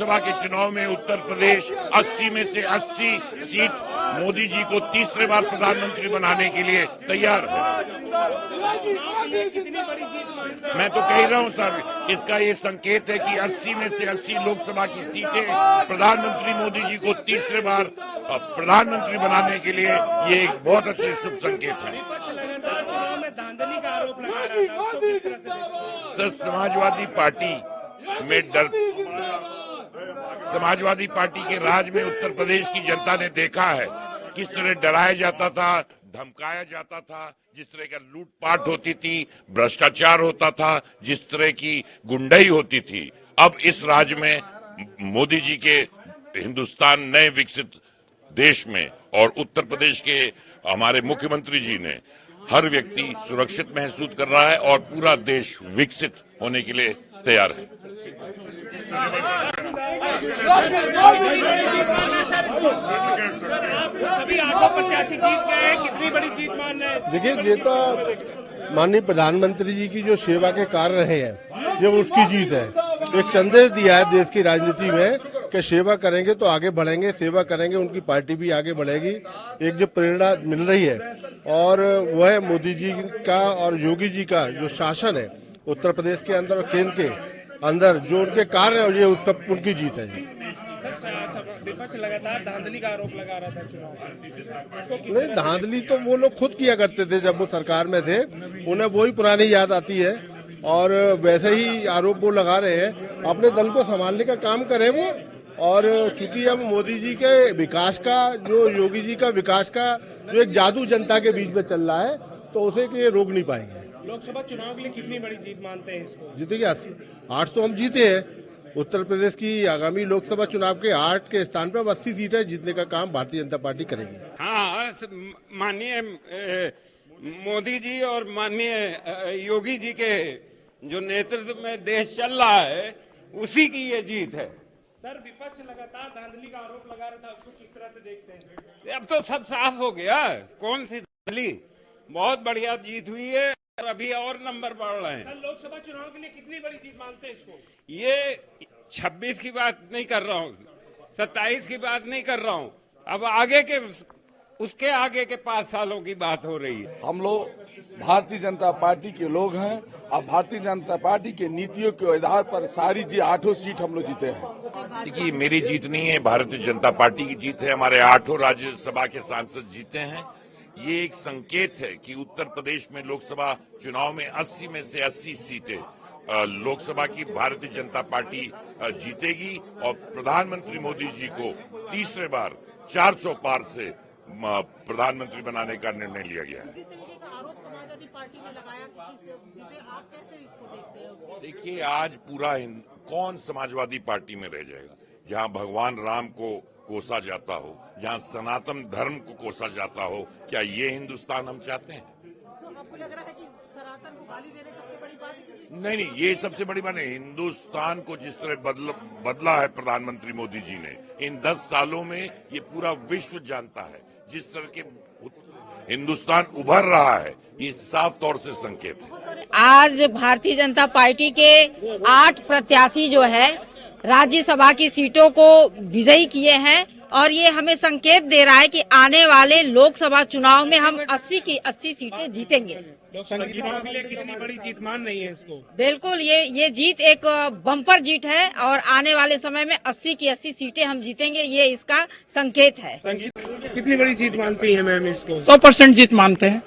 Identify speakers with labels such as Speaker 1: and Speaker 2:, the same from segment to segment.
Speaker 1: लोकसभा के चुनाव में उत्तर प्रदेश 80 में से 80 सीट मोदी जी को तीसरे बार प्रधानमंत्री बनाने के लिए तैयार है। मैं तो कह रहा हूं सर, इसका ये संकेत है कि 80 में से 80 लोकसभा की सीटें प्रधानमंत्री मोदी जी को तीसरे बार प्रधानमंत्री बनाने के लिए ये एक बहुत अच्छे शुभ संकेत है। सर, समाजवादी पार्टी के राज में उत्तर प्रदेश की जनता ने देखा है किस तरह डराया जाता था, धमकाया जाता था, जिस तरह का लूटपाट होती थी, भ्रष्टाचार होता था, जिस तरह की गुंडाई होती थी। अब इस राज्य में मोदी जी के हिंदुस्तान नए विकसित देश में और उत्तर प्रदेश के हमारे मुख्यमंत्री जी ने हर व्यक्ति सुरक्षित महसूस कर रहा है और पूरा देश विकसित होने के लिए तैयार है।
Speaker 2: सभी 8 प्रत्याशी जीत गए हैं, कितनी बड़ी जीत मान रहे हैं?
Speaker 3: देखिए, ये तो माननीय प्रधानमंत्री जी की जो सेवा के कार्य रहे हैं, ये उसकी जीत है। एक संदेश दिया है देश की राजनीति में कि सेवा करेंगे तो आगे बढ़ेंगे, सेवा करेंगे उनकी पार्टी भी आगे बढ़ेगी। एक जो प्रेरणा मिल रही है और वह मोदी जी का और योगी जी का जो शासन है उत्तर प्रदेश के अंदर और केंद्र के अंदर, जो उनके कार्य है, ये उस सब उनकी जीत है।
Speaker 2: विपक्ष लगातार धांधली का आरोप लगा रहा था चुनाव में।
Speaker 3: नहीं, धांधली तो वो लोग खुद किया करते थे जब वो सरकार में थे, उन्हें वही पुरानी याद आती है और वैसे ही आरोप वो लगा रहे हैं। अपने दल को संभालने का काम करें वो, और चूंकि अब मोदी जी के विकास का, जो योगी जी का विकास का जो एक जादू जनता के बीच में चल रहा है, तो उसे के रोक नहीं पाएंगे।
Speaker 2: लोकसभा चुनाव के लिए कितनी बड़ी जीत मानते हैं इसको?
Speaker 3: जीतेंगे 8 तो हम जीते हैं। उत्तर प्रदेश की आगामी लोकसभा चुनाव के 8 के स्थान पर 80 सीटें जीतने का काम भारतीय जनता पार्टी करेगी।
Speaker 4: हाँ, माननीय मोदी जी और माननीय योगी जी के जो नेतृत्व में देश चल रहा है, उसी की ये जीत है।
Speaker 2: सर, विपक्ष लगातार धांधली का आरोप लगा रहा था, उसको किस तरह से देखते हैं?
Speaker 4: अब तो सब साफ हो गया, कौन सी धांधली। बहुत बढ़िया जीत हुई है और अभी और नंबर बढ़ रहे हैं।
Speaker 2: सर, लोकसभा चुनाव के लिए कितनी बड़ी जीत मानते हैं इसको?
Speaker 4: ये 26 की बात नहीं कर रहा हूँ, 27 की बात नहीं कर रहा हूँ, अब आगे के उसके आगे के 5 सालों की बात हो रही है।
Speaker 5: हम लोग भारतीय जनता पार्टी के लोग हैं और भारतीय जनता पार्टी के नीतियों के आधार पर सारी 8 सीट हम लोग जीते हैं।
Speaker 1: देखिए, मेरी जीत नहीं है, भारतीय जनता पार्टी की जीत है। हमारे 8 राज्यसभा के सांसद जीते हैं। ये एक संकेत है कि उत्तर प्रदेश में लोकसभा चुनाव में 80 में से 80 सीटें लोकसभा की भारतीय जनता पार्टी जीतेगी और प्रधानमंत्री मोदी जी को तीसरे बार 400 पार से प्रधानमंत्री बनाने का निर्णय लिया गया है।
Speaker 6: समाजवादी पार्टी ने लगाया कि आप कैसे इसको देखते हो?
Speaker 1: देखिए, आज पूरा कौन समाजवादी पार्टी में रह जाएगा जहां भगवान राम को कोसा जाता हो, जहां सनातन धर्म को कोसा जाता हो? क्या ये हिंदुस्तान हम चाहते हैं?
Speaker 6: तो आपको लग रहा है कि सनातन को गाली देने सबसे बड़ी बात है?
Speaker 1: नहीं, ये सबसे बड़ी बात है। हिंदुस्तान को जिस तरह बदला है प्रधानमंत्री मोदी जी ने इन 10 सालों में, ये पूरा विश्व जानता है। जिस तरह के हिंदुस्तान उभर रहा है, ये साफ तौर से संकेत है।
Speaker 7: आज भारतीय जनता पार्टी के 8 प्रत्याशी जो है राज्यसभा की सीटों को विजयी किए हैं और ये हमें संकेत दे रहा है कि आने वाले लोकसभा चुनाव में हम 80 की 80 सीटें जीतेंगे।
Speaker 2: लोकसभा चुनाव के लिए कितनी बड़ी जीत मान रही है इसको?
Speaker 7: बिल्कुल, ये जीत एक बम्पर जीत है और आने वाले समय में 80 की 80 सीटें हम जीतेंगे, ये इसका संकेत है।
Speaker 2: कितनी बड़ी जीत मानती है मैम इसको?
Speaker 8: 100% जीत मानते हैं।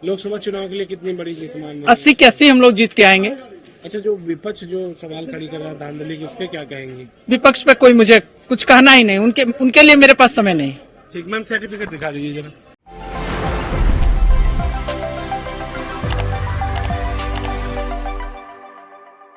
Speaker 2: लोकसभा चुनाव के लिए कितनी बड़ी जीत मान रही है?
Speaker 8: 80 के 80 हम लोग जीत के आएंगे।
Speaker 2: अच्छा, जो विपक्ष जो सवाल खड़ी कर रहा है धांधली की, उस पे क्या कहेंगे?
Speaker 8: विपक्ष पे कोई मुझे कुछ कहना ही नहीं, उनके लिए मेरे पास समय नहीं।
Speaker 2: ठीक मैम, सर्टिफिकेट दिखा दीजिए जरा।